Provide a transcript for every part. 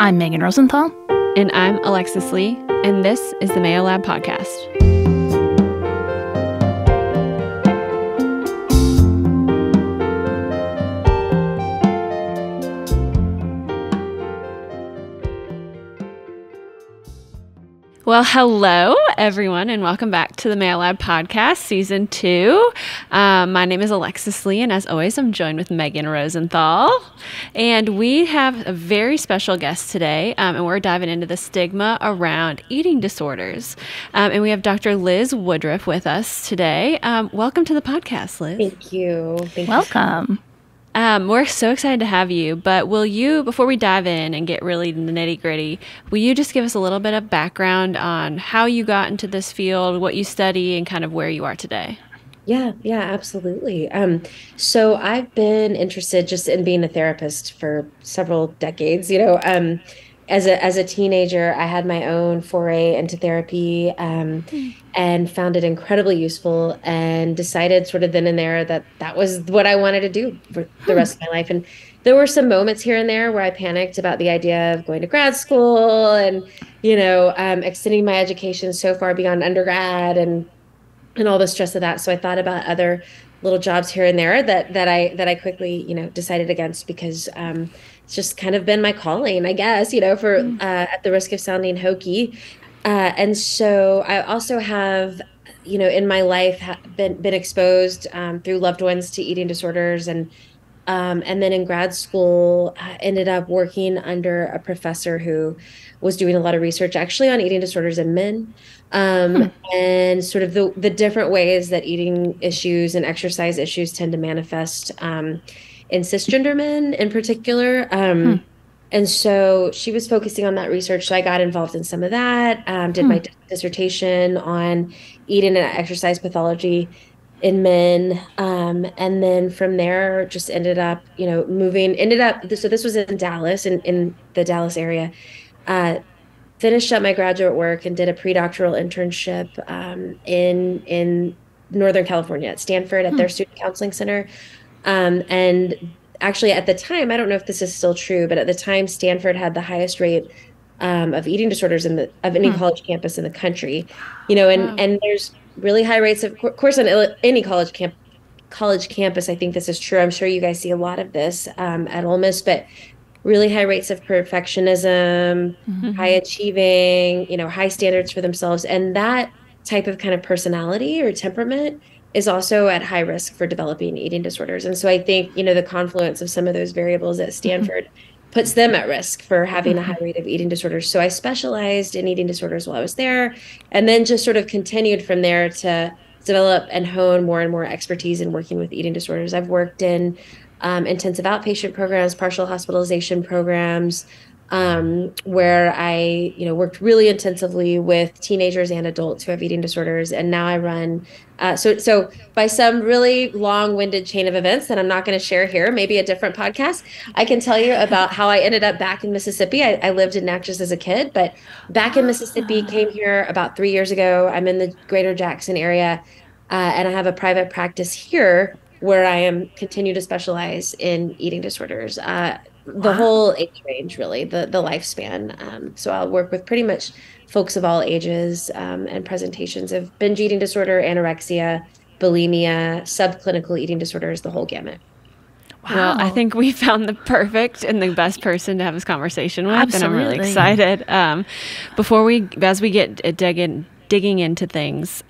I'm Megan Rosenthal. And I'm Alexis Lee, and this is the Mayo Lab podcast. Well, hello, everyone, and welcome back to the Mayo Lab podcast, season 2. My name is Alexis Lee, and as always, I'm joined with Megan Rosenthal. And we have a very special guest today, and we're diving into the stigma around eating disorders. And we have Dr. Liz Woodruff with us today. Welcome to the podcast, Liz. Thank you. Welcome. We're so excited to have you, but will you, before we dive in and get really in the nitty gritty, will you just give us a little bit of background on how you got into this field, what you study, and kind of where you are today? Yeah, absolutely. So I've been interested just in being a therapist for several decades. As a teenager, I had my own foray into therapy and found it incredibly useful, and decided sort of then and there that was what I wanted to do for the rest of my life. And there were some moments here and there where I panicked about the idea of going to grad school and, extending my education so far beyond undergrad and all the stress of that. So I thought about other little jobs here and there that I quickly, decided against, because it's just kind of been my calling, I guess, for at the risk of sounding hokey. And so I also have, in my life been exposed through loved ones to eating disorders, and then in grad school ended up working under a professor who was doing a lot of research actually on eating disorders in men, and sort of the different ways that eating issues and exercise issues tend to manifest in cisgender men in particular. And so she was focusing on that research. So I got involved in some of that, did my dissertation on eating and exercise pathology in men. And then from there just ended up, so this was in Dallas, in the Dallas area, finished up my graduate work and did a pre-doctoral internship in Northern California at Stanford at their student counseling center. And actually at the time, I don't know if this is still true, but at the time, Stanford had the highest rate of eating disorders of any college campus in the country, and there's really high rates of course on any college campus. I think this is true. I'm sure you guys see a lot of this at Ole Miss, but really high rates of perfectionism, high achieving, high standards for themselves. And that type of kind of personality or temperament is also at high risk for developing eating disorders. And so I think, the confluence of some of those variables at Stanford puts them at risk for having a high rate of eating disorders. So I specialized in eating disorders while I was there, and then just sort of continued from there to develop and hone more and more expertise in working with eating disorders. I've worked in intensive outpatient programs, partial hospitalization programs, where I, worked really intensively with teenagers and adults who have eating disorders. And now I run, so by some really long-winded chain of events that I'm not going to share here, maybe a different podcast, I can tell you about how I ended up back in Mississippi. I lived in Natchez as a kid, but back in Mississippi, came here about 3 years ago. I'm in the greater Jackson area, and I have a private practice here where I continue to specialize in eating disorders. The whole age range, really, the lifespan. So I'll work with pretty much folks of all ages, and presentations of binge eating disorder, anorexia, bulimia, subclinical eating disorders, the whole gamut. Wow. Well, I think we found the perfect and the best person to have this conversation with. Absolutely. And I'm really excited. As we get digging into things,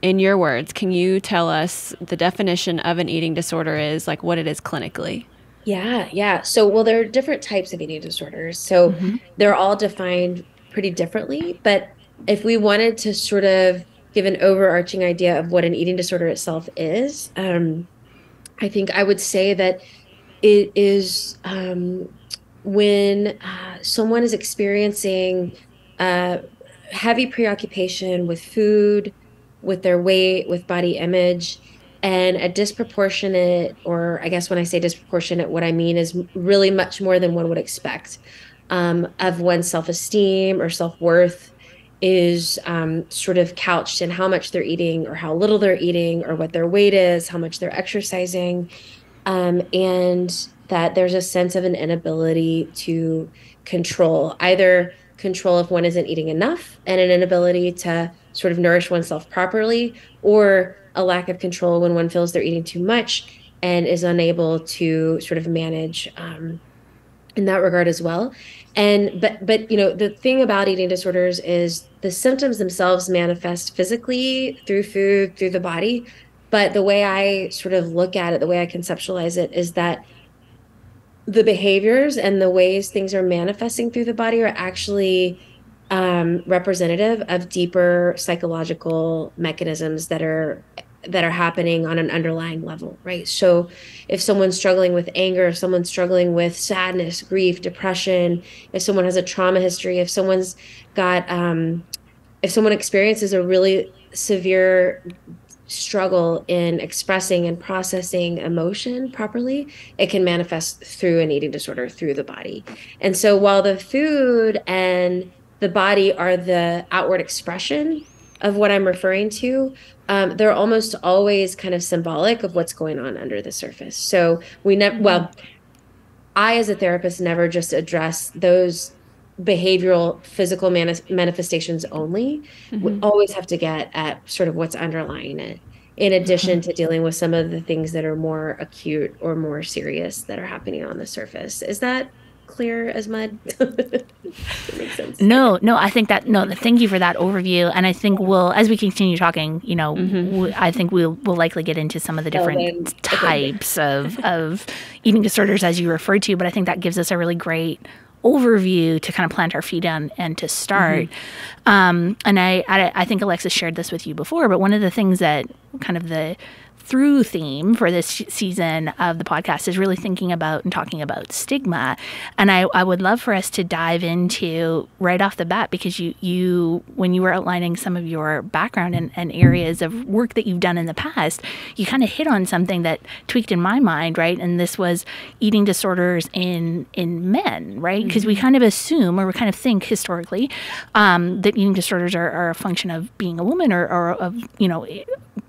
in your words, can you tell us the definition of an eating disorder is, like what it is clinically? Yeah. So, there are different types of eating disorders. So they're all defined pretty differently. But if we wanted to sort of give an overarching idea of what an eating disorder itself is, I think I would say that it is when someone is experiencing heavy preoccupation with food, with their weight, with body image, and a disproportionate, or I guess when I say disproportionate, what I mean is really much more than one would expect of one's self-esteem or self-worth is sort of couched in how much they're eating or how little they're eating or what their weight is, how much they're exercising. And that there's a sense of an inability to control, either control if one isn't eating enough and an inability to sort of nourish oneself properly, or a lack of control when one feels they're eating too much and is unable to sort of manage in that regard as well. And but the thing about eating disorders is the symptoms themselves manifest physically through food, through the body. But the way I sort of look at it, the way I conceptualize it, is that the behaviors and the ways things are manifesting through the body are actually representative of deeper psychological mechanisms that are happening on an underlying level, right? So if someone's struggling with anger, if someone's struggling with sadness, grief, depression, if someone has a trauma history, if someone experiences a really severe struggle in expressing and processing emotion properly, it can manifest through an eating disorder through the body. And so while the food and the body are the outward expression of what I'm referring to, they're almost always kind of symbolic of what's going on under the surface. So I, as a therapist, never just address those behavioral physical manifestations only. We always have to get at sort of what's underlying it, in addition to dealing with some of the things that are more acute or more serious that are happening on the surface. Is that clear as mud? That makes sense. No, I think that, no, thank you for that overview. And I think as we continue talking, I think we'll likely get into some of the different types of eating disorders as you referred to, but I think that gives us a really great overview to kind of plant our feet on and to start. And I think Alexis shared this with you before, but one of the things that kind of the through theme for this season of the podcast is really thinking about and talking about stigma. And I would love for us to dive into right off the bat, because you when you were outlining some of your background and areas of work that you've done in the past, you kind of hit on something that tweaked in my mind, right? And this was eating disorders in men, right? Because we kind of assume, or we kind of think historically, that eating disorders are a function of being a woman or of,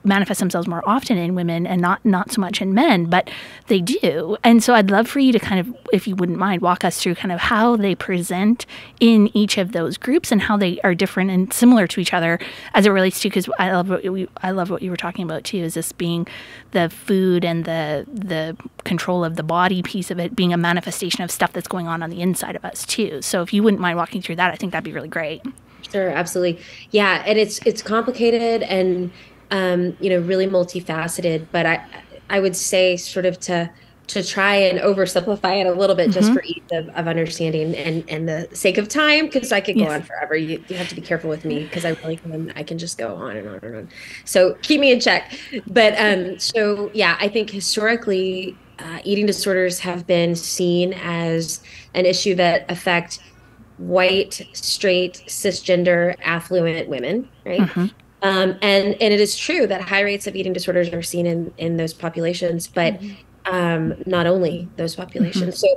manifest themselves more often in women and not so much in men, but they do. And so I'd love for you to kind of, if you wouldn't mind, walk us through kind of how they present in each of those groups and how they are different and similar to each other as it relates to, because I love what you were talking about too, is this being the food and the control of the body piece of it being a manifestation of stuff that's going on the inside of us too. So if you wouldn't mind walking through that, I think that'd be really great. Sure, absolutely. Yeah, and it's complicated and really multifaceted, but I would say sort of to try and oversimplify it a little bit just for ease of understanding and the sake of time, because I could go on forever. You have to be careful with me, because I can just go on and on and on. So keep me in check. But I think historically eating disorders have been seen as an issue that affect white, straight, cisgender, affluent women, right? And it is true that high rates of eating disorders are seen in those populations, but not only those populations. So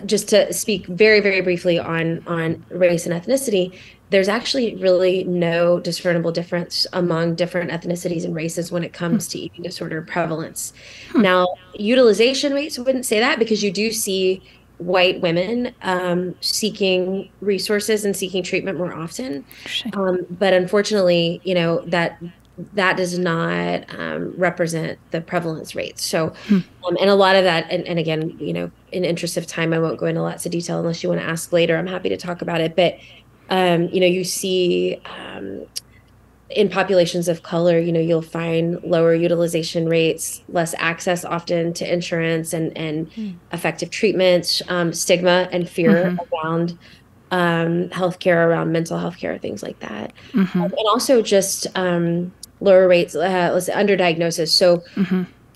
just to speak very, very briefly on race and ethnicity, there's actually really no discernible difference among different ethnicities and races when it comes to eating disorder prevalence. Now, utilization rates wouldn't say that, because you do see white women seeking resources and seeking treatment more often. But unfortunately, that does not represent the prevalence rates. So, and a lot of that, and again, in interest of time, I won't go into lots of detail unless you want to ask later. I'm happy to talk about it. But, you see in populations of color, you'll find lower utilization rates, less access often to insurance and effective treatments, stigma and fear around healthcare, around mental health care, things like that. And also just lower rates, let's say underdiagnosis. So,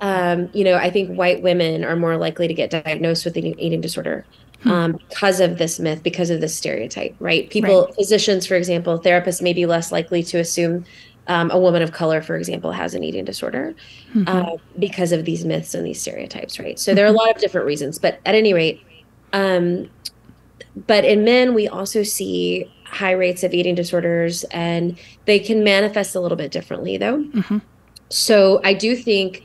I think white women are more likely to get diagnosed with an eating disorder because of this myth, because of this stereotype, right? Physicians, for example, therapists may be less likely to assume a woman of color, for example, has an eating disorder because of these myths and these stereotypes, right? So there are a lot of different reasons, but at any rate, but in men, we also see high rates of eating disorders, and they can manifest a little bit differently, though. So I do think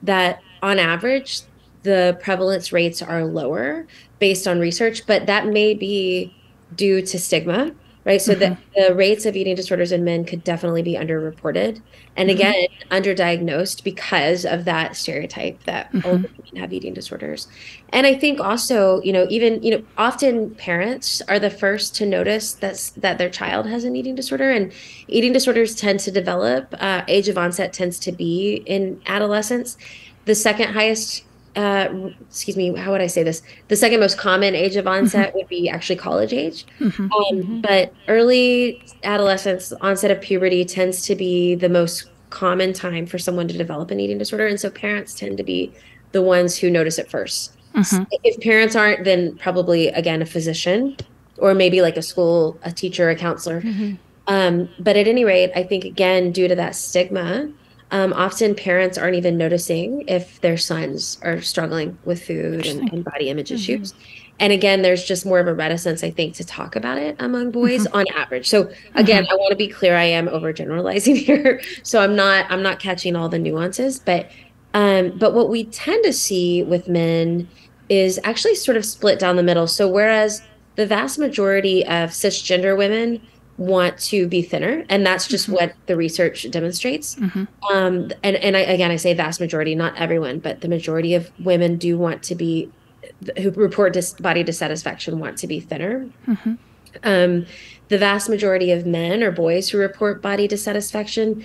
that on average, the prevalence rates are lower based on research, but that may be due to stigma, right? So the rates of eating disorders in men could definitely be underreported. And again, underdiagnosed because of that stereotype that older women have eating disorders. And I think also, even, often parents are the first to notice that their child has an eating disorder, and eating disorders tend to develop, age of onset tends to be in adolescence. The second highest, excuse me, how would I say this? The second most common age of onset would be actually college age. But early adolescence, onset of puberty tends to be the most common time for someone to develop an eating disorder. And so parents tend to be the ones who notice it first. If parents aren't, then probably, again, a physician or maybe like a teacher, a counselor. But at any rate, I think, again, due to that stigma, often parents aren't even noticing if their sons are struggling with food and body image issues. And again, there's just more of a reticence, I think, to talk about it among boys on average. So again, I want to be clear, I am overgeneralizing here. So I'm not catching all the nuances, but what we tend to see with men is actually sort of split down the middle. So whereas the vast majority of cisgender women want to be thinner, and that's just what the research demonstrates. I say vast majority, not everyone, but the majority of women do want to be, who report body dissatisfaction, want to be thinner. The vast majority of men or boys who report body dissatisfaction,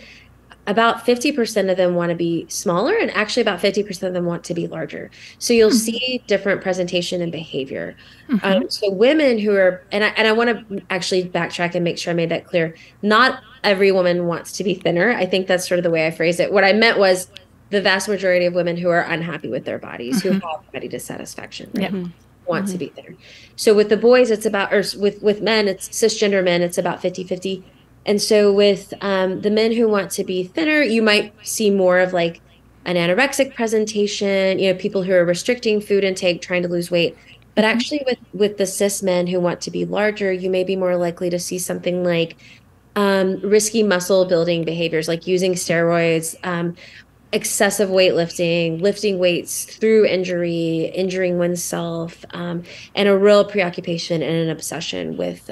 about 50% of them want to be smaller, and actually about 50% of them want to be larger. So you'll see different presentation and behavior. So women who are, and I want to actually backtrack and make sure I made that clear. Not every woman wants to be thinner. I think that's sort of the way I phrased it. What I meant was the vast majority of women who are unhappy with their bodies, who have body dissatisfaction, right? Want to be thinner. So with the boys, it's about, or with men, it's cisgender men, it's about 50-50. And so with the men who want to be thinner, you might see more of like an anorexic presentation, people who are restricting food intake, trying to lose weight. But actually with the cis men who want to be larger, you may be more likely to see something like risky muscle building behaviors, like using steroids, excessive weightlifting, lifting weights through injury, injuring oneself, and a real preoccupation and an obsession with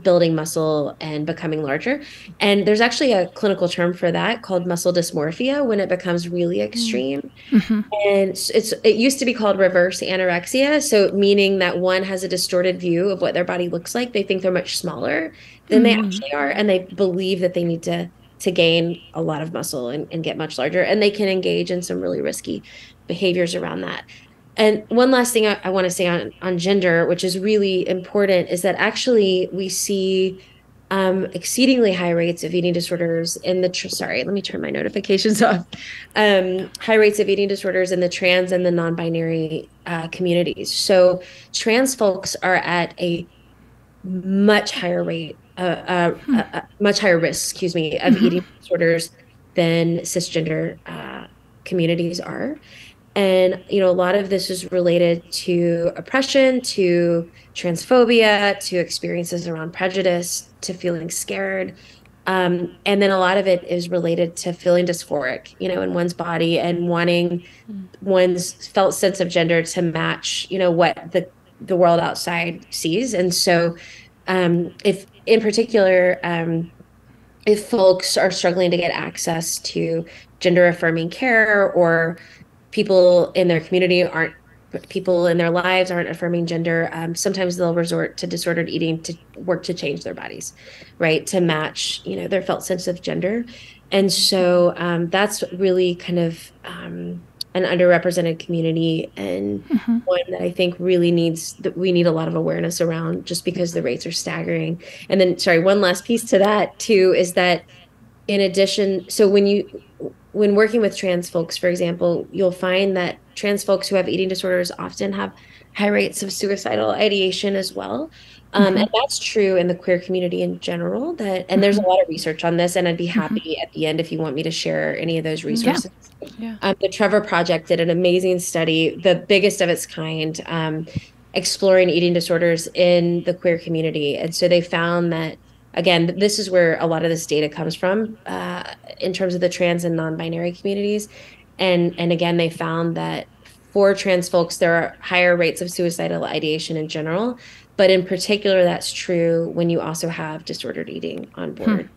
building muscle and becoming larger. And there's actually a clinical term for that called muscle dysmorphia, when it becomes really extreme. And it used to be called reverse anorexia. So meaning that one has a distorted view of what their body looks like. They think they're much smaller than they actually are. And they believe that they need to gain a lot of muscle and get much larger. And they can engage in some really risky behaviors around that. And one last thing I want to say on gender, which is really important, is that actually we see exceedingly high rates of eating disorders in the, sorry, let me turn my notifications off. High rates of eating disorders in the trans and the non-binary communities. So trans folks are at a much higher rate, much higher risk, excuse me, of eating disorders than cisgender communities are. And, a lot of this is related to oppression, to transphobia, to experiences around prejudice, to feeling scared. And then a lot of it is related to feeling dysphoric, in one's body and wanting one's felt sense of gender to match, what the world outside sees. And so if in particular, if folks are struggling to get access to gender affirming care, or people in their community people in their lives aren't affirming gender, sometimes they'll resort to disordered eating to work to change their bodies, right, to match, their felt sense of gender. And so that's really kind of an underrepresented community, and one that I think really we need a lot of awareness around, just because the rates are staggering. And then, sorry, one last piece to that too is that in addition, so when working with trans folks, for example, you'll find that trans folks who have eating disorders often have high rates of suicidal ideation as well. And that's true in the queer community in general. And there's a lot of research on this, and I'd be happy at the end if you want me to share any of those resources. The Trevor Project did an amazing study, the biggest of its kind, exploring eating disorders in the queer community. And so they found that, again, this is where a lot of this data comes from in terms of the trans and non-binary communities. And again, they found that for trans folks, there are higher rates of suicidal ideation in general, but in particular, that's true when you also have disordered eating on board.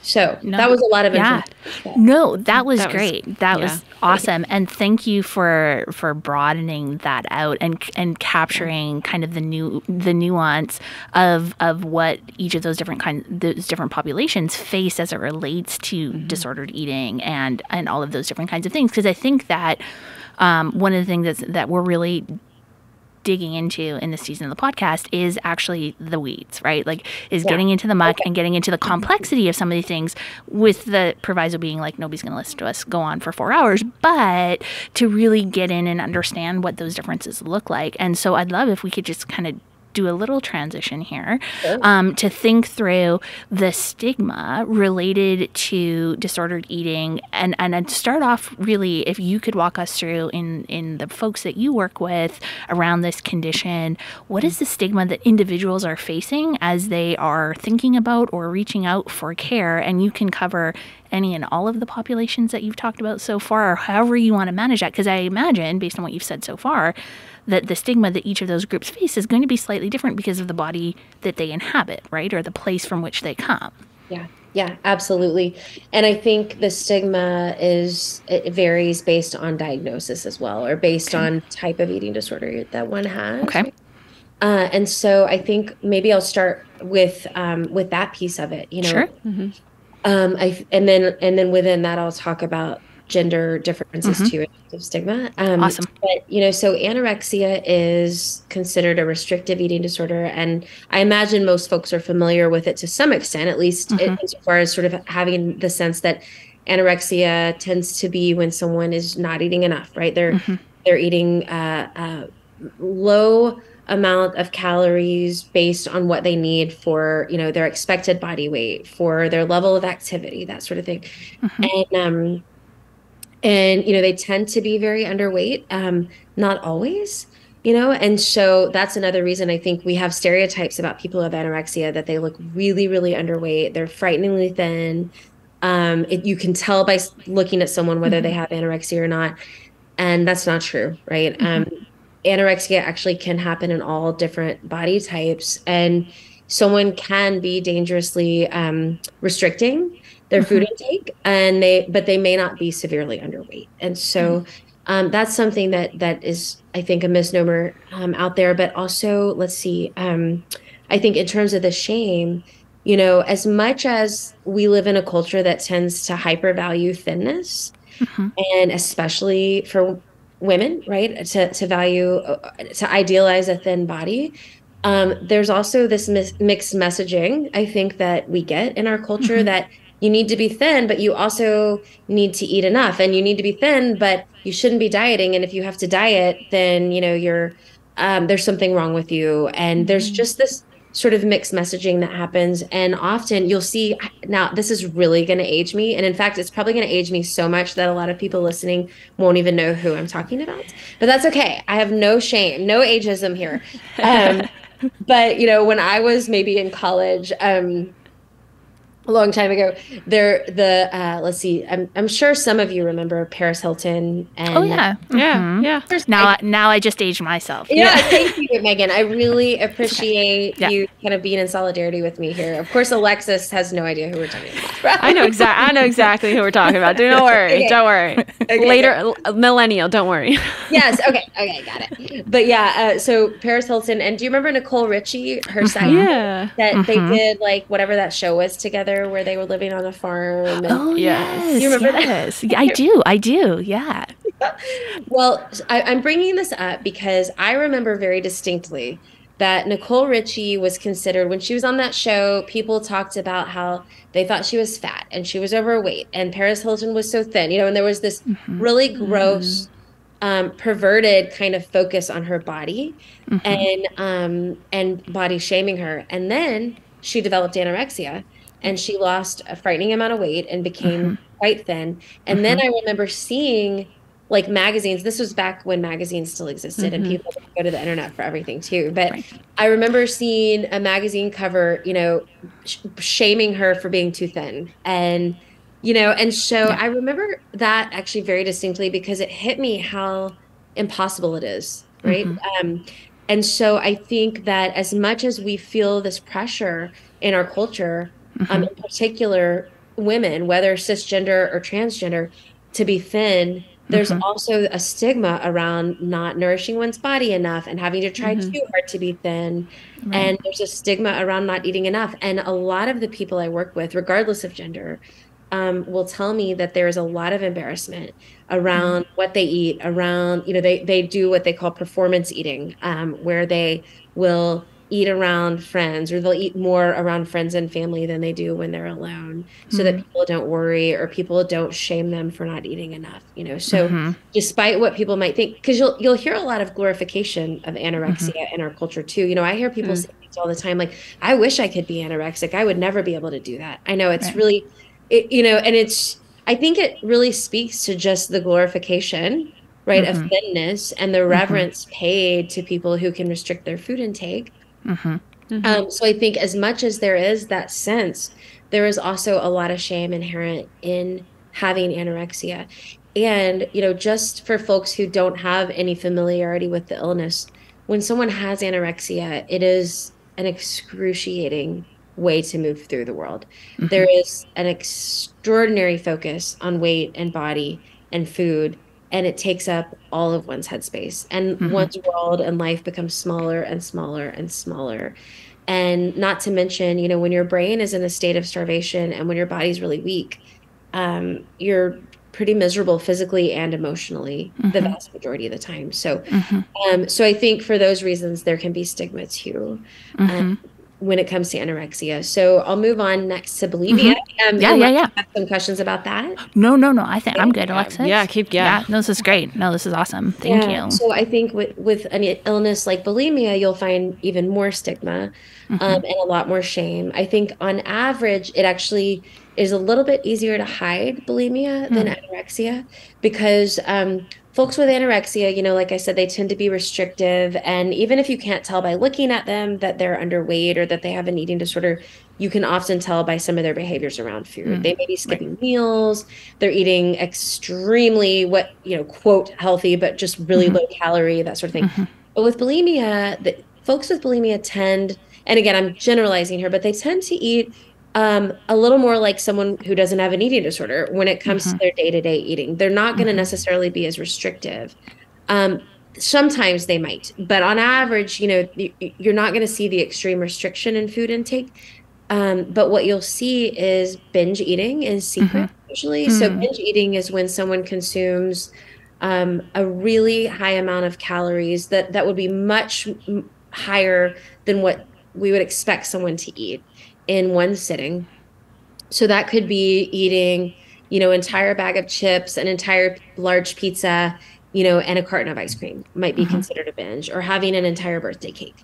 So that was a lot of information. No, that was great. That was awesome. And thank you for broadening that out and capturing kind of the nuance of what each of those different populations face as it relates to disordered eating and all of those different kinds of things. Because I think that one of the things that we're really digging into in this season of the podcast is actually the weeds, right? Like is getting into the muck and getting into the complexity of some of these things, with the proviso being like, nobody's going to listen to us go on for 4 hours, but to really get in and understand what those differences look like. And so I'd love if we could just kind of do a little transition here to think through the stigma related to disordered eating, and I'd start off really, if you could walk us through in the folks that you work with around this condition, what is the stigma that individuals are facing as they are thinking about or reaching out for care? And you can cover any and all of the populations that you've talked about so far, or however you want to manage that, because I imagine, based on what you've said so far, that the stigma that each of those groups face is going to be slightly different because of the body that they inhabit, right? Or the place from which they come. Yeah, absolutely. And I think the stigma it varies based on diagnosis as well, or based on type of eating disorder that one has. Okay. And so I think maybe I'll start with that piece of it, Sure. And then within that, I'll talk about gender differences too, of stigma. Awesome. But, so anorexia is considered a restrictive eating disorder. And I imagine most folks are familiar with it to some extent, at least as far as sort of having the sense that anorexia tends to be when someone is not eating enough, right? They're eating low amount of calories based on what they need for, their expected body weight, for their level of activity, that sort of thing. And they tend to be very underweight, not always, and so that's another reason I think we have stereotypes about people who have anorexia, that they look really, really underweight. They're frighteningly thin. You can tell by looking at someone whether they have anorexia or not. And that's not true, right? Anorexia actually can happen in all different body types, and someone can be dangerously restricting their food intake, but they may not be severely underweight. And so that's something that is, I think, a misnomer out there. But also, let's see, I think in terms of the shame, as much as we live in a culture that tends to hypervalue thinness, and especially for women, right, to idealize a thin body, there's also this mixed messaging, I think, that we get in our culture that you need to be thin, but you also need to eat enough, and you need to be thin, but you shouldn't be dieting. And if you have to diet, then, you're, there's something wrong with you. And there's just this sort of mixed messaging that happens. And often you'll see, now this is really going to age me. And in fact, it's probably going to age me so much that a lot of people listening won't even know who I'm talking about, but that's okay. I have no shame, no ageism here. But, when I was maybe in college, a long time ago, let's see, I'm sure some of you remember Paris Hilton. And yeah. Now I just aged myself. Yeah, thank you, Megan. I really appreciate you kind of being in solidarity with me here. Of course, Alexis has no idea who we're talking about. I know exactly who we're talking about. Don't worry. Okay. Don't worry. Okay. Later, millennial. Don't worry. Yes. Okay, got it. But yeah, so Paris Hilton, and do you remember Nicole Richie, her side? That they did like whatever that show was together, where they were living on a farm. And, yes. You remember that? I do. Yeah. Well, I'm bringing this up because I remember very distinctly that Nicole Richie was considered, when she was on that show, people talked about how they thought she was fat and she was overweight, and Paris Hilton was so thin, and there was this really gross, perverted kind of focus on her body, and body shaming her. And then she developed anorexia, and she lost a frightening amount of weight and became quite thin. And then I remember seeing like magazines. This was back when magazines still existed, and people would go to the internet for everything too. But I remember seeing a magazine cover, shaming her for being too thin. And And so I remember that actually very distinctly because it hit me how impossible it is, right? And so I think that as much as we feel this pressure in our culture, in particular women, whether cisgender or transgender, to be thin, there's also a stigma around not nourishing one's body enough and having to try too hard to be thin. Right. And there's a stigma around not eating enough. And a lot of the people I work with, regardless of gender, will tell me that there is a lot of embarrassment around what they eat, around, they do what they call performance eating, where they will eat around friends, or they'll eat more around friends and family than they do when they're alone, so that people don't worry or people don't shame them for not eating enough, So despite what people might think, because you'll hear a lot of glorification of anorexia in our culture too. I hear people say things all the time, like, I wish I could be anorexic. I would never be able to do that. I know it's really, and I think it really speaks to just the glorification, right, of thinness and the reverence paid to people who can restrict their food intake. So I think as much as there is that sense, there is also a lot of shame inherent in having anorexia. And, just for folks who don't have any familiarity with the illness, when someone has anorexia, it is an excruciating way to move through the world. There is an extraordinary focus on weight and body and food, and it takes up all of one's headspace, and one's world and life becomes smaller and smaller and smaller. And not to mention, when your brain is in a state of starvation and when your body's really weak, you're pretty miserable physically and emotionally the vast majority of the time. So, so I think for those reasons, there can be stigma too. When it comes to anorexia. So I'll move on next to bulimia. Yeah. Have some questions about that? No. I think I'm good, Alexis. Yeah. No, this is great. No, this is awesome. Thank you. So I think with an illness like bulimia, you'll find even more stigma and a lot more shame. I think on average, it actually is a little bit easier to hide bulimia than anorexia, because folks with anorexia, like I said, they tend to be restrictive. And even if you can't tell by looking at them that they're underweight or that they have an eating disorder, you can often tell by some of their behaviors around food. They may be skipping meals. They're eating extremely quote, healthy, but just really low calorie, that sort of thing. But with bulimia, folks with bulimia tend, and again, I'm generalizing here, but they tend to eat a little more like someone who doesn't have an eating disorder when it comes to their day-to-day eating. They're not going to necessarily be as restrictive. Sometimes they might, but on average, you're not going to see the extreme restriction in food intake. But what you'll see is binge eating in secret, usually. So binge eating is when someone consumes a really high amount of calories that would be much higher than what we would expect someone to eat in one sitting. So that could be eating, entire bag of chips, an entire large pizza, and a carton of ice cream might be considered a binge, or having an entire birthday cake.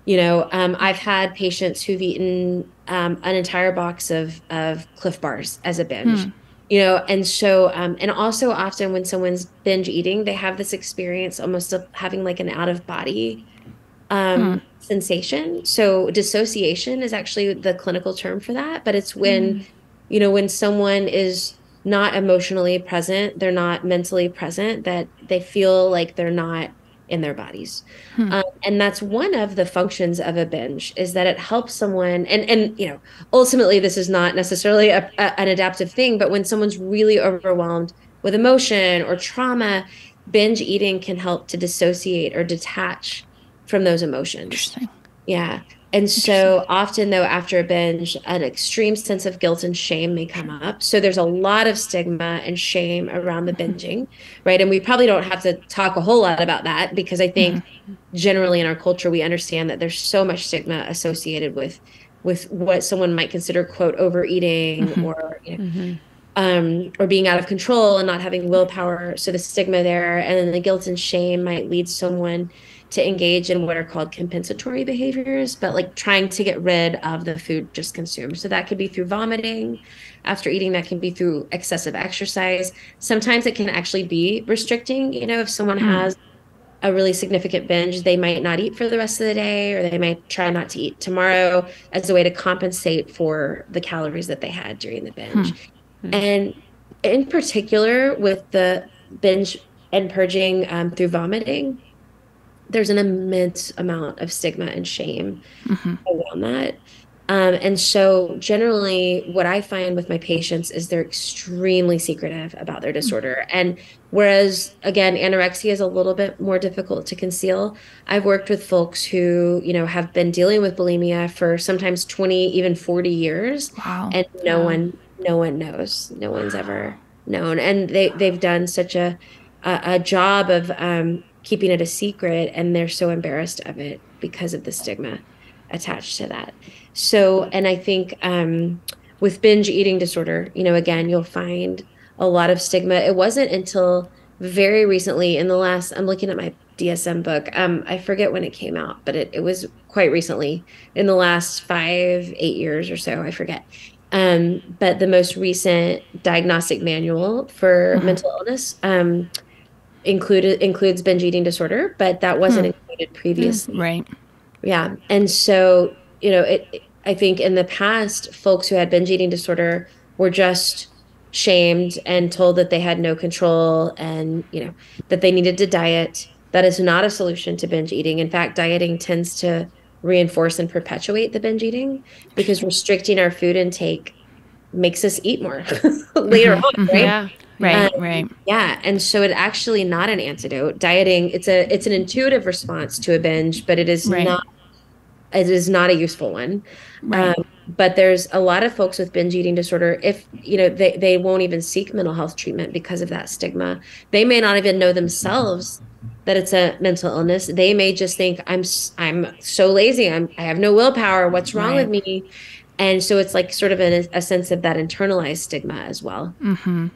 I've had patients who've eaten an entire box of Cliff Bars as a binge. And so, and also often when someone's binge eating, they have this experience almost of having like an out of body sensation. So dissociation is actually the clinical term for that, but it's when, when someone is not emotionally present, they're not mentally present, that they feel like they're not in their bodies. And that's one of the functions of a binge, is that it helps someone, and ultimately this is not necessarily an adaptive thing, but when someone's really overwhelmed with emotion or trauma, binge eating can help to dissociate or detach from those emotions. Interesting. Yeah. And so often, though, after a binge, an extreme sense of guilt and shame may come up. So there's a lot of stigma and shame around the binging, right? And we probably don't have to talk a whole lot about that, because I think generally in our culture, we understand that there's so much stigma associated with what someone might consider, quote, overeating or being out of control and not having willpower. So the stigma there, and then the guilt and shame might lead someone to engage in what are called compensatory behaviors, but like trying to get rid of the food just consumed. So that could be through vomiting after eating, that can be through excessive exercise. Sometimes it can actually be restricting. If someone has a really significant binge, they might not eat for the rest of the day, or they might try not to eat tomorrow as a way to compensate for the calories that they had during the binge. And in particular, with the binge and purging through vomiting, there's an immense amount of stigma and shame around that. And so generally what I find with my patients is they're extremely secretive about their disorder. And whereas again, anorexia is a little bit more difficult to conceal, I've worked with folks who, have been dealing with bulimia for sometimes 20, even 40 years. Wow. And no one knows. No one's ever known. And they've done such a job of keeping it a secret, and they're so embarrassed of it because of the stigma attached to that. So, and I think with binge eating disorder, again, you'll find a lot of stigma. It wasn't until very recently in the last, I'm looking at my DSM book. I forget when it came out, but it was quite recently in the last 5-8 years or so, I forget. But the most recent diagnostic manual for mental illness includes binge eating disorder, but that wasn't included previously. Right. Yeah. And so, I think in the past, folks who had binge eating disorder were just shamed and told that they had no control and, that they needed to diet. That is not a solution to binge eating. In fact, dieting tends to reinforce and perpetuate the binge eating because restricting our food intake makes us eat more later on, right? Yeah. Right. Yeah. And so it's actually not an antidote. Dieting, it's an intuitive response to a binge, but it is not a useful one. Right. But there's a lot of folks with binge eating disorder, if, they won't even seek mental health treatment because of that stigma. They may not even know themselves that it's a mental illness. They may just think, I'm so lazy. I have no willpower. What's wrong with me? And so it's like sort of a sense of that internalized stigma as well. Mm-hmm.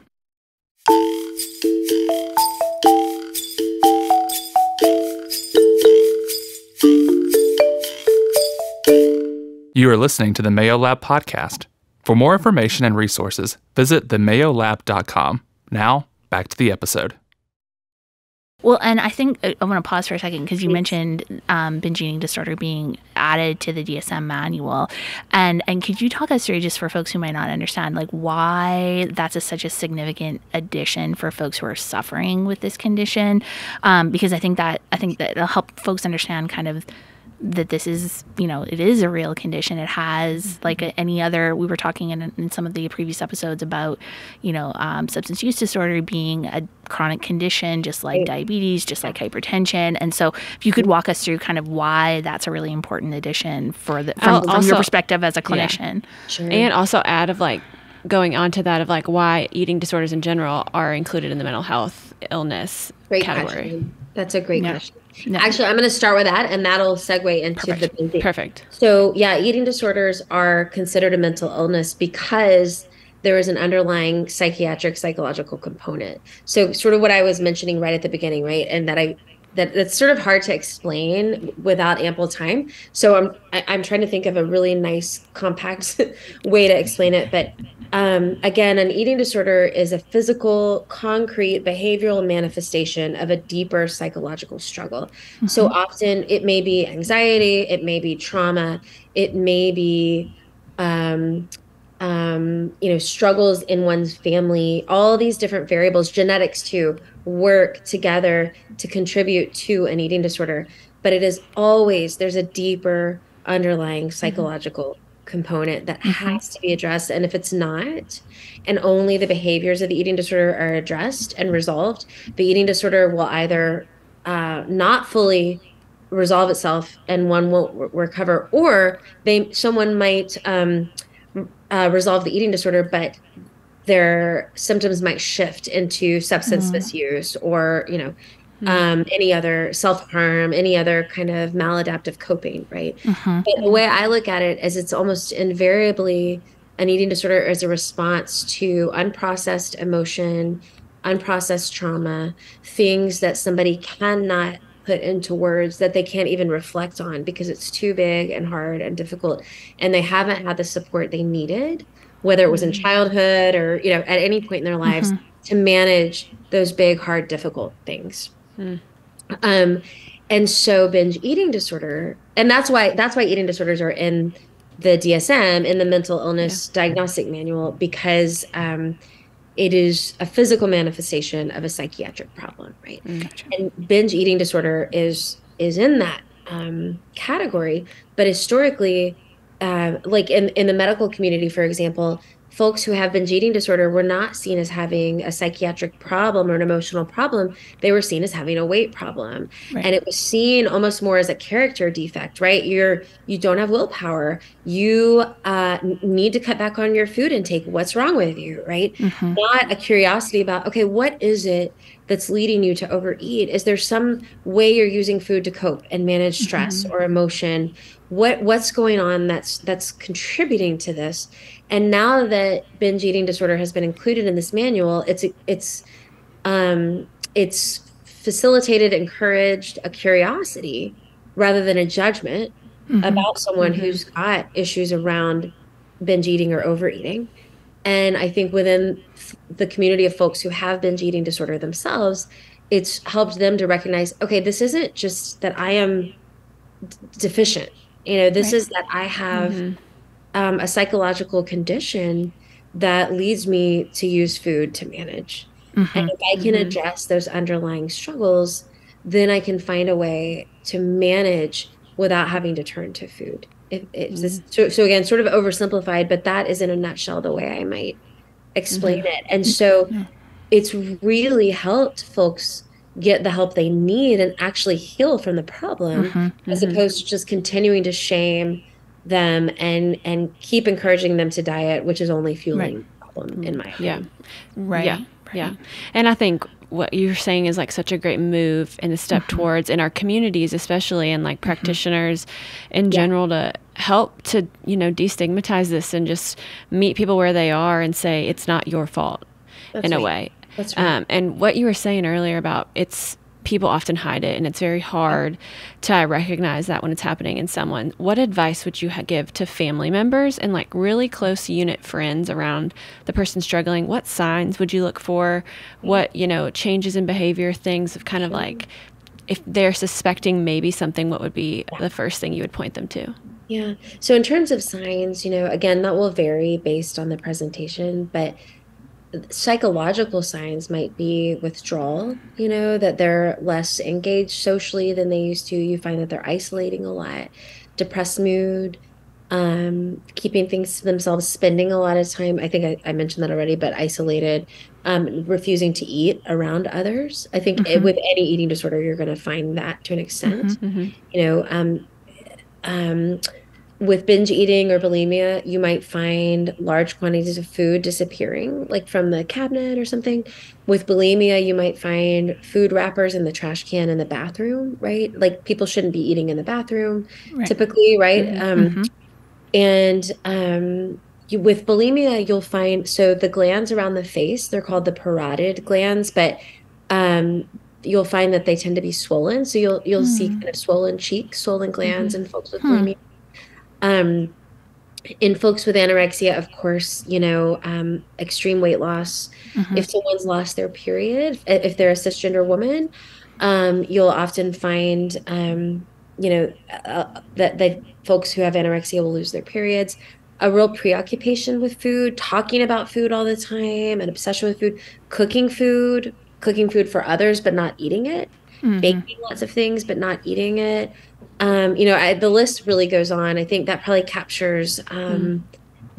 You are listening to the Mayo Lab podcast. For more information and resources, visit themayolab.com. Now, back to the episode. Well, and I think I want to pause for a second because you mentioned binge eating disorder being added to the DSM manual. And could you talk us through, just for folks who might not understand, like why that's such a significant addition for folks who are suffering with this condition? Because I think that it'll help folks understand kind of that this is, it is a real condition. It has, like any other, we were talking in some of the previous episodes about, substance use disorder being a chronic condition, just like diabetes, just like hypertension. And so if you could walk us through kind of why that's a really important addition from your perspective as a clinician. Yeah. Sure. And also add of like, going on to that of like why eating disorders in general are included in the mental health illness category. Question. That's a great question. No. Actually, I'm going to start with that, and that'll segue into the binge. Perfect. So, yeah, eating disorders are considered a mental illness because there is an underlying psychological component. So, sort of what I was mentioning right at the beginning, right, and that's sort of hard to explain without ample time. So I'm trying to think of a really nice, compact way to explain it. But again, an eating disorder is a physical, concrete, behavioral manifestation of a deeper psychological struggle. Mm-hmm. So often it may be anxiety, it may be trauma, it may be struggles in one's family, all these different variables, genetics too, work together to contribute to an eating disorder. But it is always, there's a deeper underlying psychological component that has to be addressed. And if it's not, and only the behaviors of the eating disorder are addressed and resolved, the eating disorder will either not fully resolve itself and one won't recover, or someone might resolve the eating disorder, but their symptoms might shift into substance misuse or, any other self-harm, any other kind of maladaptive coping, right? But the way I look at it is it's almost invariably an eating disorder as a response to unprocessed emotion, unprocessed trauma, things that somebody cannot put into words, that they can't even reflect on because it's too big and hard and difficult, and they haven't had the support they needed, whether it was in childhood or at any point in their lives, to manage those big, hard, difficult things. And so binge eating disorder, and that's why eating disorders are in the DSM in the mental illness diagnostic manual because it is a physical manifestation of a psychiatric problem, right? Gotcha. And binge eating disorder is in that category, but historically, like in the medical community, for example, folks who have binge eating disorder were not seen as having a psychiatric problem or an emotional problem. They were seen as having a weight problem. Right. And it was seen almost more as a character defect, right? You don't have willpower. You need to cut back on your food intake. What's wrong with you, right? Not a curiosity about, okay, what is it that's leading you to overeat? Is there some way you're using food to cope and manage stress or emotion? What's going on that's contributing to this? And now that binge eating disorder has been included in this manual, it's facilitated, encouraged a curiosity rather than a judgment about someone who's got issues around binge eating or overeating. And I think within the community of folks who have binge eating disorder themselves, it's helped them to recognize, okay, this isn't just that I am deficient. This is that I have a psychological condition that leads me to use food to manage. And if I can address those underlying struggles, then I can find a way to manage without having to turn to food. So again, sort of oversimplified, but that is in a nutshell the way I might explain it. And so it's really helped folks get the help they need and actually heal from the problem, as opposed to just continuing to shame them and keep encouraging them to diet, which is only fueling the problem, in my opinion. Yeah. And I think what you're saying is like such a great move and a step towards in our communities, especially, and like practitioners in general, to help to, destigmatize this and just meet people where they are and say, it's not your fault. That's a way. That's right. And what you were saying earlier about people often hide it, and it's very hard to recognize that when it's happening in someone. What advice would you give to family members and like really close unit friends around the person struggling? What signs would you look for? What, changes in behavior, things of kind of like, if they're suspecting maybe something, what would be the first thing you would point them to? Yeah. So in terms of signs, again, that will vary based on the presentation, but psychological signs might be withdrawal, that they're less engaged socially than they used to. You find that they're isolating a lot, depressed mood, keeping things to themselves, spending a lot of time. I think I mentioned that already, but isolated, refusing to eat around others. I think with any eating disorder, you're going to find that to an extent. With binge eating or bulimia, you might find large quantities of food disappearing, like from the cabinet or something. With bulimia, you might find food wrappers in the trash can in the bathroom, right? Like people shouldn't be eating in the bathroom, typically, right? With bulimia, you'll find, so the glands around the face, they're called the parotid glands, but you'll find that they tend to be swollen. So you'll see kind of swollen cheeks, swollen glands in folks with bulimia. In folks with anorexia, of course, extreme weight loss. If someone's lost their period, if they're a cisgender woman, you'll often find, that folks who have anorexia will lose their periods. A real preoccupation with food, talking about food all the time, an obsession with food, cooking food for others, but not eating it, baking lots of things, but not eating it. The list really goes on. I think that probably captures the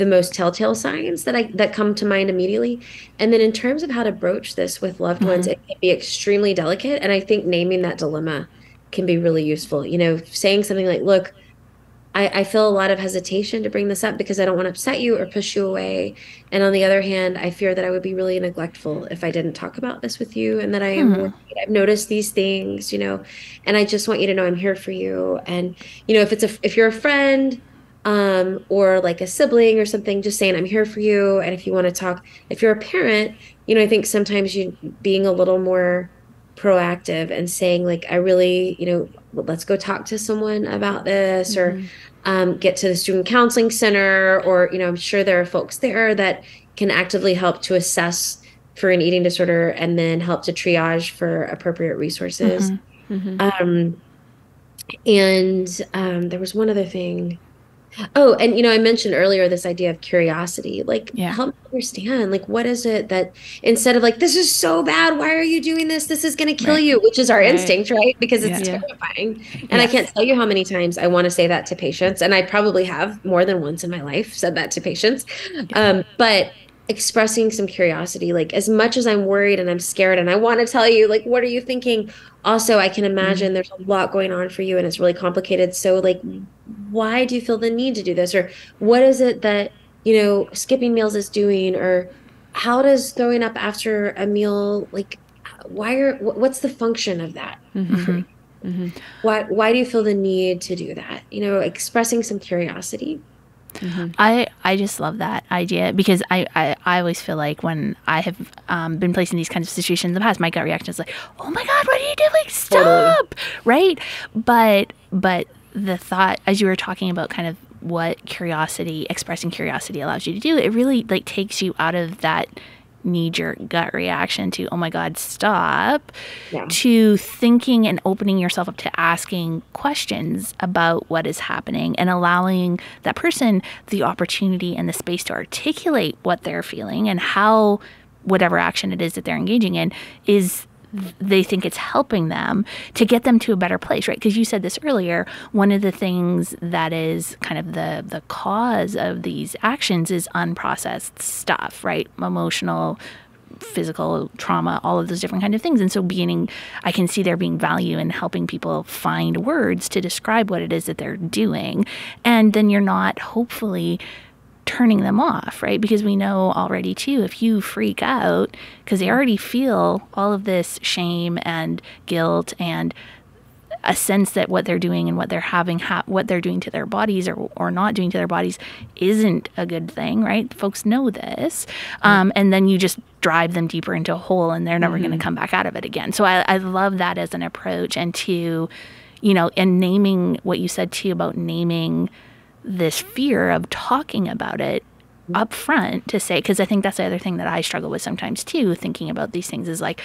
most telltale signs that come to mind immediately. And then in terms of how to broach this with loved ones, it can be extremely delicate. And I think naming that dilemma can be really useful. Saying something like, look, I feel a lot of hesitation to bring this up because I don't want to upset you or push you away. And on the other hand, I fear that I would be really neglectful if I didn't talk about this with you, and that I am worried. I've noticed these things, and I just want you to know I'm here for you. And, if you're a friend, or like a sibling or something, just saying I'm here for you. And if you want to talk, if you're a parent, I think sometimes you being a little more proactive and saying like, I really, let's go talk to someone about this, or get to the student counseling center, or, I'm sure there are folks there that can actively help to assess for an eating disorder and then help to triage for appropriate resources. There was one other thing Oh, and I mentioned earlier this idea of curiosity. Like, Yeah. help me understand, like, what is it that, instead of like, this is so bad, why are you doing this? This is going to kill Right. you, which is our Right. instinct, right? Because it's Yeah. terrifying. And I can't tell you how many times I want to say that to patients. And I probably have more than once in my life said that to patients. But expressing some curiosity, like, as much as I'm worried and I'm scared and I want to tell you, like, what are you thinking? Also, I can imagine there's a lot going on for you and it's really complicated. So, like, why do you feel the need to do this? Or what is it that, skipping meals is doing? Or how does throwing up after a meal, like, what's the function of that? Why do you feel the need to do that? Expressing some curiosity. I just love that idea, because I always feel like when I have been placed in these kinds of situations in the past, my gut reaction is like, oh my God, what are you doing? Stop. Totally. Right. But the thought, as you were talking about kind of what expressing curiosity allows you to do, it really like takes you out of that knee-jerk gut reaction to, oh my God, stop, to thinking and opening yourself up to asking questions about what is happening and allowing that person the opportunity and the space to articulate what they're feeling and how whatever action it is that they're engaging in they think it's helping them to get them to a better place, right? Because you said this earlier, one of the things that is kind of the cause of these actions is unprocessed stuff, right? Emotional, physical trauma, all of those different kind of things. And so I can see there being value in helping people find words to describe what it is that they're doing. And then you're not hopefully turning them off, right? Because we know already too, if you freak out, because they already feel all of this shame and guilt and a sense that what they're doing and what they're having, what they're doing to their bodies or not doing to their bodies isn't a good thing, right? Folks know this. And then you just drive them deeper into a hole and they're never going to come back out of it again. So I love that as an approach, and to, and naming what you said too about naming this fear of talking about it up front, to say, because I think that's the other thing that I struggle with sometimes too, thinking about these things is like,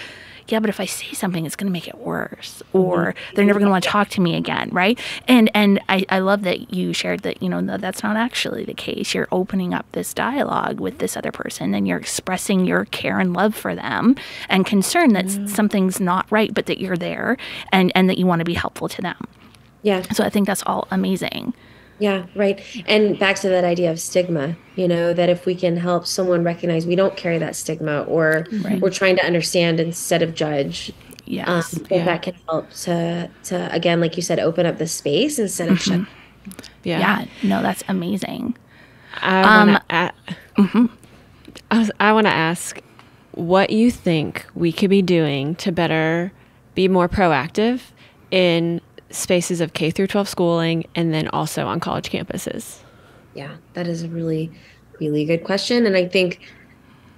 yeah, but if I say something, it's going to make it worse, or they're never going to want to talk to me again, right? And I love that you shared that, no, that's not actually the case. You're opening up this dialogue with this other person and you're expressing your care and love for them and concern that something's not right, but that you're there and that you want to be helpful to them. Yeah. So I think that's all amazing. Yeah, right. And back to that idea of stigma, that if we can help someone recognize we don't carry that stigma, or we're trying to understand instead of judge, that can help to again, like you said, open up the space instead of shut. Yeah. No, that's amazing. I want to ask what you think we could be doing to be more proactive in spaces of K through 12 schooling, and then also on college campuses. Yeah, that is a really, really good question. And I think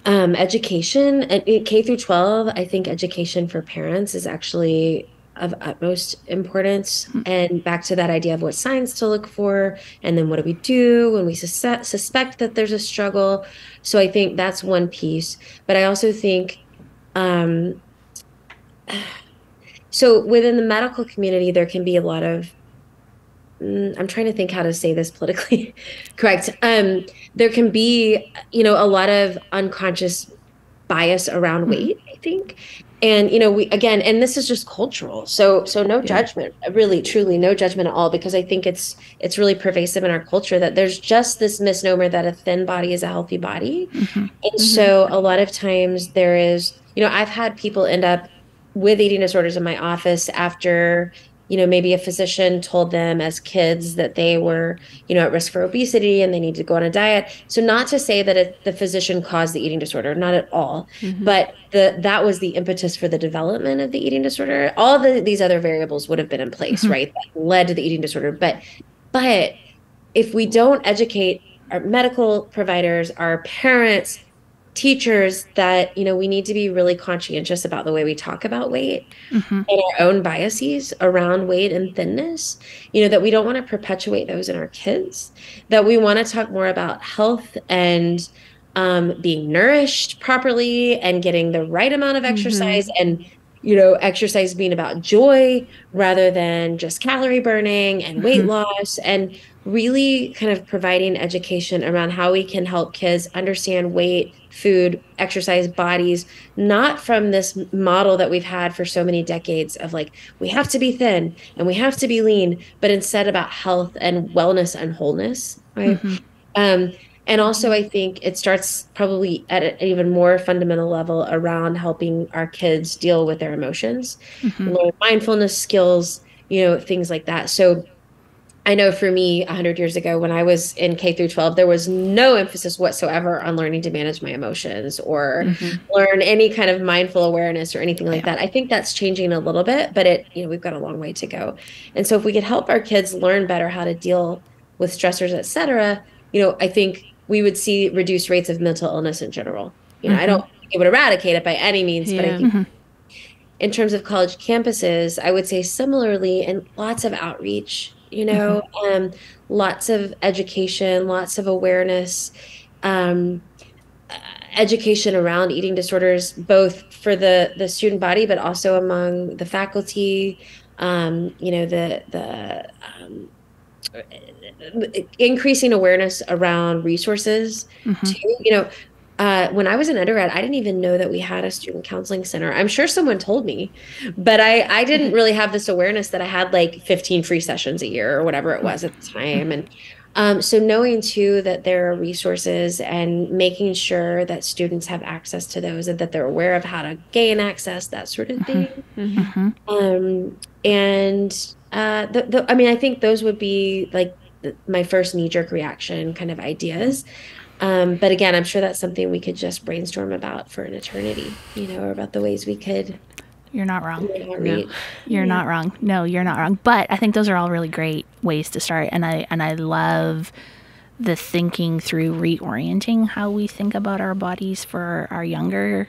education at K through 12, I think education for parents is actually of utmost importance. And back to that idea of what signs to look for, and then what do we do when we suspect that there's a struggle. So I think that's one piece. But I also think so within the medical community, there can be a lot of, I'm trying to think how to say this politically correct. There can be, a lot of unconscious bias around weight, I think. And, and this is just cultural. So no judgment, really, truly no judgment at all, because I think it's really pervasive in our culture that there's just this misnomer that a thin body is a healthy body. And so a lot of times there is, I've had people end up with eating disorders in my office after, maybe a physician told them as kids that they were, at risk for obesity and they need to go on a diet. So not to say that the physician caused the eating disorder, not at all, but that was the impetus for the development of the eating disorder. All these other variables would have been in place, right, that led to the eating disorder. But if we don't educate our medical providers, our parents, teachers, that we need to be really conscientious about the way we talk about weight and our own biases around weight and thinness, that we don't want to perpetuate those in our kids, that we want to talk more about health and being nourished properly and getting the right amount of exercise and exercise being about joy rather than just calorie burning and weight loss, and really kind of providing education around how we can help kids understand weight, food, exercise, bodies, not from this model that we've had for so many decades of like, we have to be thin and we have to be lean, but instead about health and wellness and wholeness, right? And also, I think it starts probably at an even more fundamental level around helping our kids deal with their emotions, learn mindfulness skills, things like that. So I know for me, 100 years ago, when I was in K through 12, there was no emphasis whatsoever on learning to manage my emotions or learn any kind of mindful awareness or anything like that. I think that's changing a little bit, but we've got a long way to go. And so if we could help our kids learn better how to deal with stressors, et cetera, I think we would see reduced rates of mental illness in general. I don't think it would eradicate it by any means, but I think in terms of college campuses, I would say similarly, and lots of outreach, lots of education, lots of awareness, education around eating disorders, both for the student body, but also among the faculty, increasing awareness around resources too. When I was an undergrad, I didn't even know that we had a student counseling center. I'm sure someone told me, but I didn't really have this awareness that I had like 15 free sessions a year or whatever it was at the time. And so knowing too that there are resources and making sure that students have access to those and that they're aware of how to gain access, that sort of thing. I think those would be like my first knee-jerk reaction kind of ideas. But again, I'm sure that's something we could just brainstorm about for an eternity, or about the ways we could. You're not wrong. You're not wrong. No, you're not wrong. But I think those are all really great ways to start. And I love the thinking through reorienting how we think about our bodies for our younger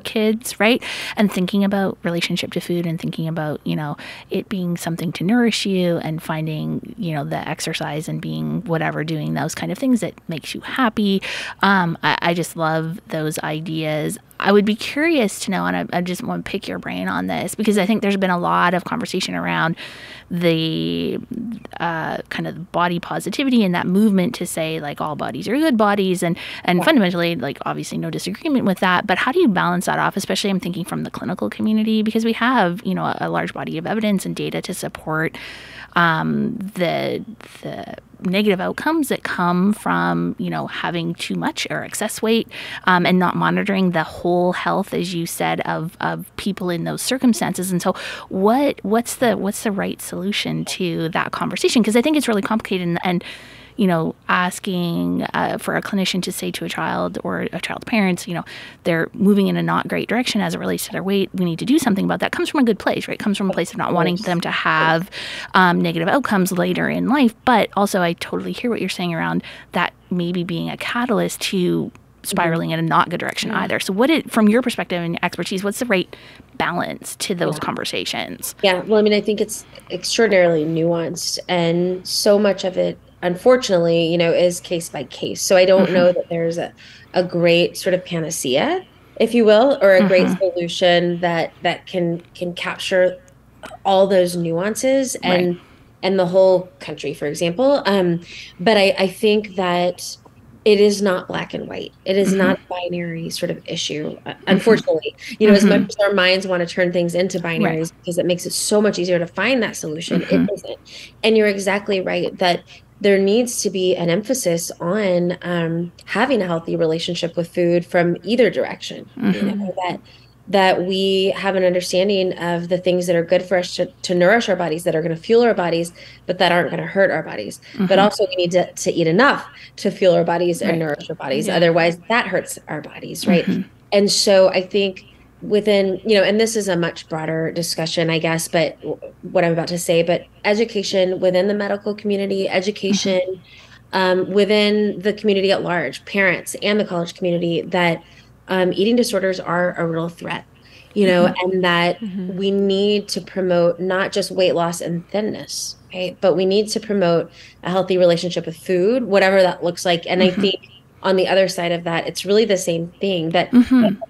kids, right? And thinking about relationship to food and thinking about, it being something to nourish you and finding, the exercise and being whatever, doing those kind of things that makes you happy. I just love those ideas. I would be curious to know, and I just want to pick your brain on this, because I think there's been a lot of conversation around the kind of body positivity and that movement to say like all bodies are good bodies, and fundamentally, like obviously no disagreement with that, but how do you balance that off? Especially I'm thinking from the clinical community, because we have a large body of evidence and data to support the negative outcomes that come from having too much or excess weight, and not monitoring the whole health, as you said, of people in those circumstances. And so what's the right solution to that conversation? Because I think it's really complicated, and asking for a clinician to say to a child or a child's parents, they're moving in a not great direction as it relates to their weight, we need to do something about that, comes from a good place, right? Comes from a place of not wanting them to have negative outcomes later in life. But also, I totally hear what you're saying around that maybe being a catalyst to spiraling in a not good direction either. So from your perspective and expertise, what's the right balance to those conversations? Yeah, well, I think it's extraordinarily nuanced, and so much of it, unfortunately, is case by case. So I don't know that there's a great sort of panacea, if you will, or a great solution that can capture all those nuances and the whole country, for example. But I think that it is not black and white. It is not a binary sort of issue, unfortunately. As much as our minds want to turn things into binaries because it makes it so much easier to find that solution, it isn't. And you're exactly right that there needs to be an emphasis on having a healthy relationship with food from either direction. That we have an understanding of the things that are good for us to nourish our bodies, that are going to fuel our bodies, but that aren't going to hurt our bodies. But also we need to eat enough to fuel our bodies and nourish our bodies. Otherwise that hurts our bodies, right? And so I think within, and this is a much broader discussion, I guess, but what I'm about to say, but education within the medical community, education within the community at large, parents and the college community, that eating disorders are a real threat, and that we need to promote not just weight loss and thinness, right? But we need to promote a healthy relationship with food, whatever that looks like. And I think on the other side of that, it's really the same thing, that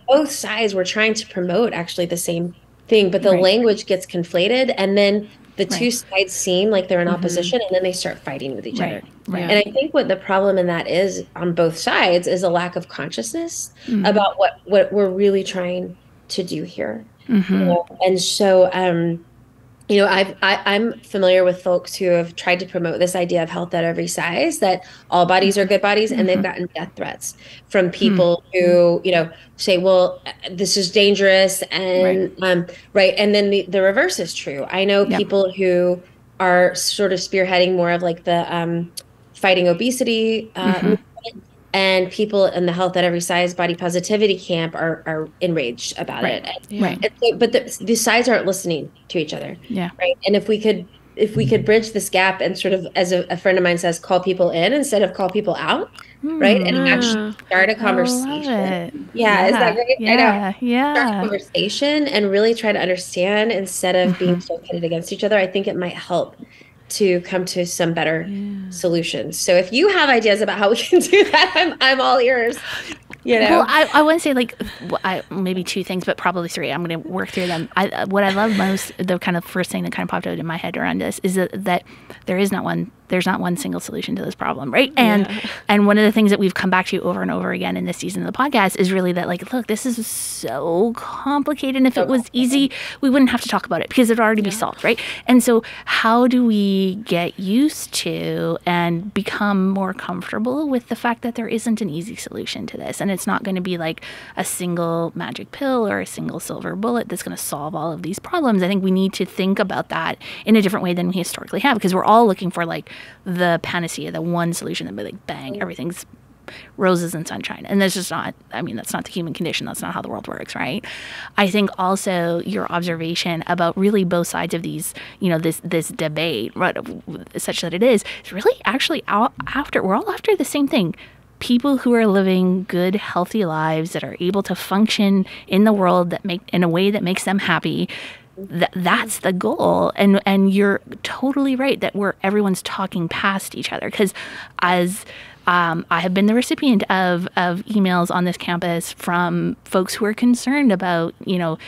both sides were trying to promote actually the same thing, but the language gets conflated, and then the two sides seem like they're in opposition, and then they start fighting with each other. Right. And I think what the problem in that is on both sides is a lack of consciousness about what we're really trying to do here. You know? And so, you know, I'm familiar with folks who have tried to promote this idea of health at every size, that all bodies are good bodies, and they've gotten death threats from people who, you know, say, well, this is dangerous, and and then the reverse is true. I know people who are sort of spearheading more of like the fighting obesity movement, and people in the health at every size body positivity camp are enraged about it. And so, but the sides aren't listening to each other. Right. And if we could bridge this gap and sort of, as a friend of mine says, call people in instead of call people out, right? And actually start a conversation. Yeah. Is that great? Yeah. Start a conversation and really try to understand instead of being so pitted against each other. I think it might help to come to some better solutions. So if you have ideas about how we can do that, I'm all ears. You know? Well, I want to say like maybe two things, but probably three. I'm going to work through them. What I love most, the kind of first thing that kind of popped out in my head around this is that there's not one single solution to this problem, right? And one of the things that we've come back to over and over again in this season of the podcast is really that, like, look, this is so complicated, and if it was easy, we wouldn't have to talk about it because it'd already be solved, right? And so how do we get used to and become more comfortable with the fact that there isn't an easy solution to this, and it's not going to be like a single magic pill or a single silver bullet that's going to solve all of these problems? I think we need to think about that in a different way than we historically have, because we're all looking for like the panacea, the one solution that be like, bang, everything's roses and sunshine. And that's just not, I mean, that's not the human condition. That's not how the world works, right? I think also your observation about really both sides of these, you know, this debate, right, such that it is really actually we're all after the same thing. People who are living good, healthy lives that are able to function in the world in a way that makes them happy. That's the goal, and you're totally right that everyone's talking past each other, because as I have been the recipient of emails on this campus from folks who are concerned about, you know,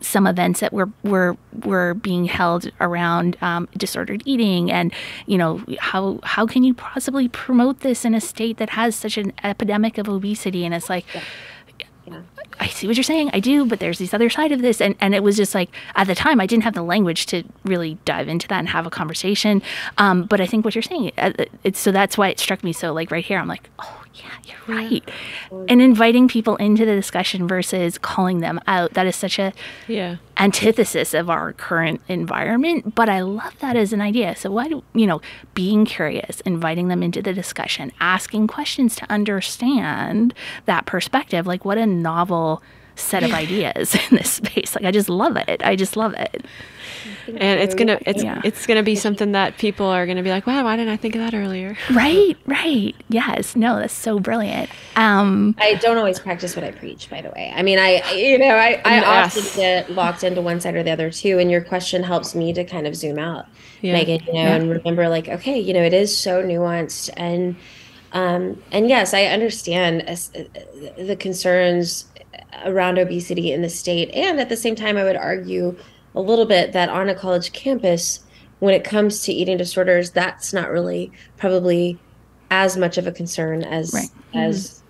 some events that were being held around disordered eating, and, you know, how can you possibly promote this in a state that has such an epidemic of obesity? And it's like, I see what you're saying. I do, but there's this other side of this. And it was just like, at the time, I didn't have the language to really dive into that and have a conversation. But I think what you're saying, so that's why it struck me. So like right here, I'm like, oh yeah, you're right. And inviting people into the discussion versus calling them out, that is such a antithesis of our current environment. But I love that as an idea. So why do, you know, being curious, inviting them into the discussion, asking questions to understand that perspective, like what a novel set of ideas in this space. Like, I just love it. And it's gonna be something that people are gonna be like, wow, why didn't I think of that earlier? Right. Yes. No, that's so brilliant. I don't always practice what I preach, by the way. I mean, I often get locked into one side or the other too. And your question helps me to kind of zoom out, Megan, you know, and remember, like, okay, you know, it is so nuanced, and yes, I understand the concerns around obesity in the state. And at the same time, I would argue a little bit that on a college campus, when it comes to eating disorders, that's not really probably as much of a concern as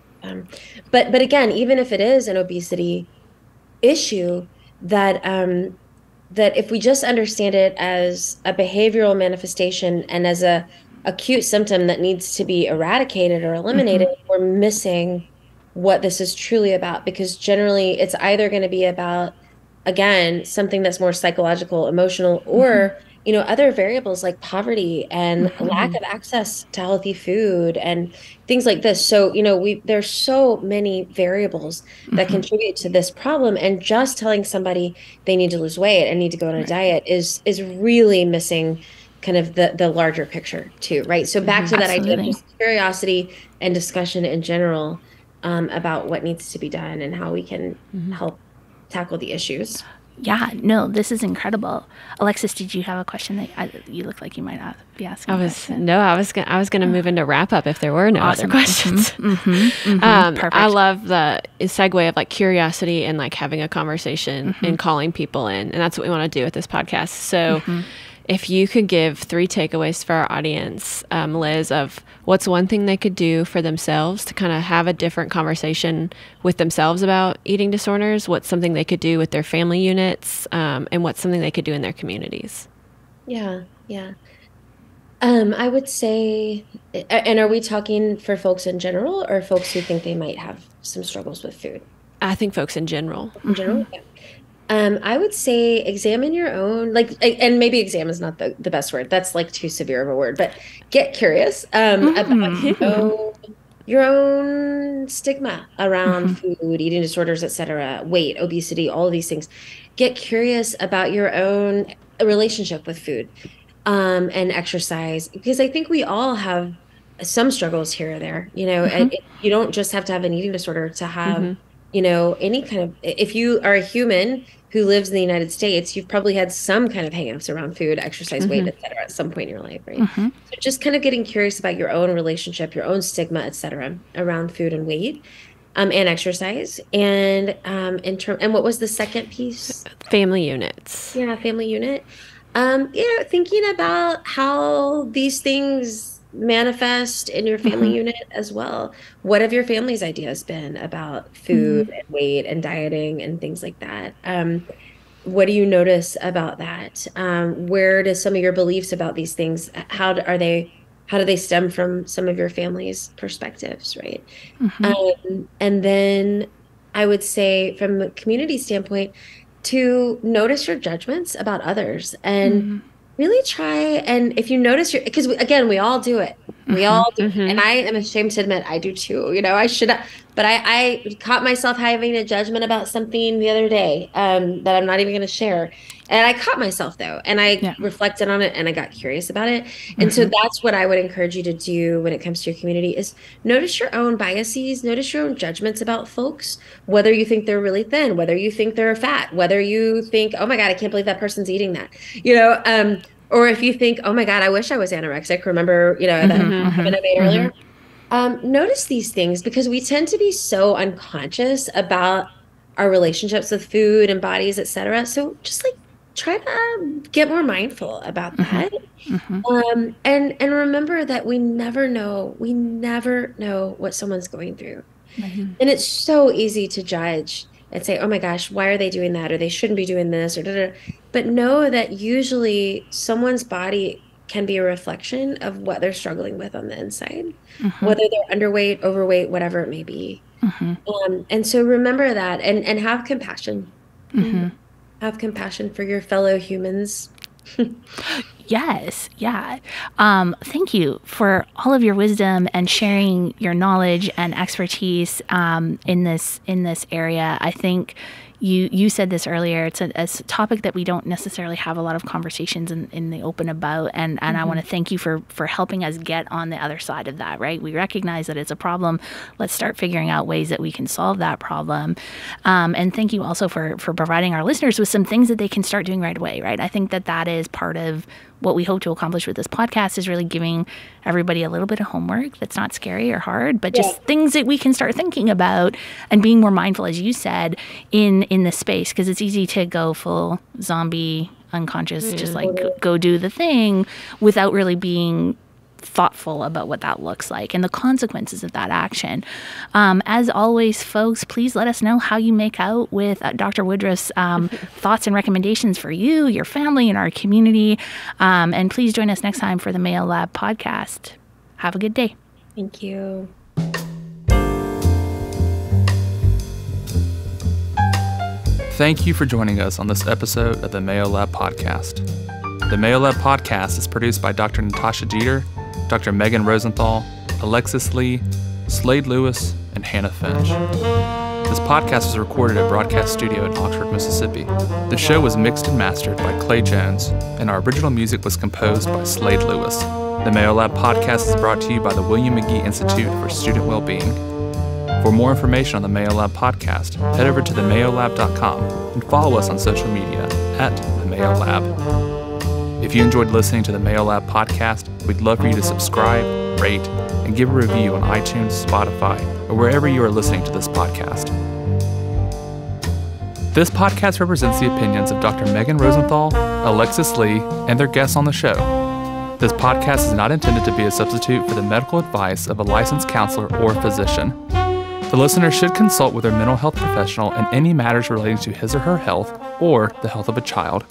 but again, even if it is an obesity issue, that if we just understand it as a behavioral manifestation and as a acute symptom that needs to be eradicated or eliminated, we're missing what this is truly about, because generally it's either going to be about, again, something that's more psychological, emotional, or, you know, other variables like poverty and lack of access to healthy food and things like this. So, you know, there's so many variables that contribute to this problem, and just telling somebody they need to lose weight and need to go on a diet is really missing kind of the larger picture too, right? So back to that idea of just curiosity and discussion in general about what needs to be done and how we can help tackle the issues. Yeah, no, this is incredible. Alexis, did you have a question that you look like you might be asking? I was gonna move into wrap up if there were no other questions. I love the segue of like curiosity and like having a conversation and calling people in, and that's what we want to do with this podcast. So, if you could give 3 takeaways for our audience, Liz, of what's one thing they could do for themselves to kind of have a different conversation with themselves about eating disorders, what's something they could do with their family units, and what's something they could do in their communities? Yeah. I would say, and are we talking for folks in general or folks who think they might have some struggles with food? I think folks in general. In general, yeah. I would say examine your own, and maybe exam is not the best word. That's like too severe of a word, but get curious about your own stigma around food, eating disorders, etc., weight, obesity, all of these things. Get curious about your own relationship with food and exercise, because I think we all have some struggles here or there, and you don't just have to have an eating disorder to have any kind of, if you are a human who lives in the United States, you've probably had some kind of hangups around food, exercise, weight, et cetera, at some point in your life, right? So just kind of getting curious about your own relationship, your own stigma, et cetera, around food and weight, and exercise. And and what was the second piece? Family units. Yeah, family unit. Thinking about how these things manifest in your family unit as well. What have your family's ideas been about food and weight and dieting and things like that? What do you notice about that? Where do some of your beliefs about these things, how do they stem from some of your family's perspectives, right? And then I would say from a community standpoint, to notice your judgments about others and really try, and if you notice because again, we all do it. We all do. And I am ashamed to admit I do too. I should have, but I caught myself having a judgment about something the other day that I'm not even going to share. And I caught myself though, and I reflected on it and I got curious about it. And so that's what I would encourage you to do when it comes to your community is notice your own biases, notice your own judgments about folks, whether you think they're really thin, whether you think they're fat, whether you think, oh my God, I can't believe that person's eating that, or if you think, oh my God, I wish I was anorexic. Remember, that comment I made earlier. Notice these things because we tend to be so unconscious about our relationships with food and bodies, et cetera. So just try to get more mindful about that. And remember that we never know what someone's going through. And it's so easy to judge and say, oh my gosh, why are they doing that? Or they shouldn't be doing this, or da-da-da. But know that usually someone's body can be a reflection of what they're struggling with on the inside, whether they're underweight, overweight, whatever it may be. And so remember that and have compassion. Have compassion for your fellow humans. Yes. Yeah. Thank you for all of your wisdom and sharing your knowledge and expertise in this area. I think you said this earlier. It's a topic that we don't necessarily have a lot of conversations in the open about. And I want to thank you for helping us get on the other side of that, right? We recognize that it's a problem. Let's start figuring out ways that we can solve that problem. And thank you also for providing our listeners with some things that they can start doing right away, right? I think that is part of what we hope to accomplish with this podcast is really giving everybody a little bit of homework that's not scary or hard, but just things that we can start thinking about and being more mindful, as you said, in this space, because it's easy to go full zombie unconscious, just go do the thing without really being thoughtful about what that looks like and the consequences of that action. As always, folks, please let us know how you make out with Dr. Woodruff's thoughts and recommendations for you, your family, and our community. And please join us next time for the Mayo Lab podcast. Have a good day. Thank you. Thank you for joining us on this episode of the Mayo Lab podcast. The Mayo Lab podcast is produced by Dr. Natasha Jeter, Dr. Megan Rosenthal, Alexis Lee, Slade Lewis, and Hannah Finch. This podcast was recorded at Broadcast Studio in Oxford, Mississippi. The show was mixed and mastered by Clay Jones, and our original music was composed by Slade Lewis. The Mayo Lab podcast is brought to you by the William Magee Institute for Student Wellbeing. For more information on the Mayo Lab podcast, head over to themayolab.com and follow us on social media at the Mayo Lab. If you enjoyed listening to the Mayo Lab podcast, we'd love for you to subscribe, rate, and give a review on iTunes, Spotify, or wherever you are listening to this podcast. This podcast represents the opinions of Dr. Megan Rosenthal, Alexis Lee, and their guests on the show. This podcast is not intended to be a substitute for the medical advice of a licensed counselor or physician. The listener should consult with their mental health professional in any matters relating to his or her health or the health of a child.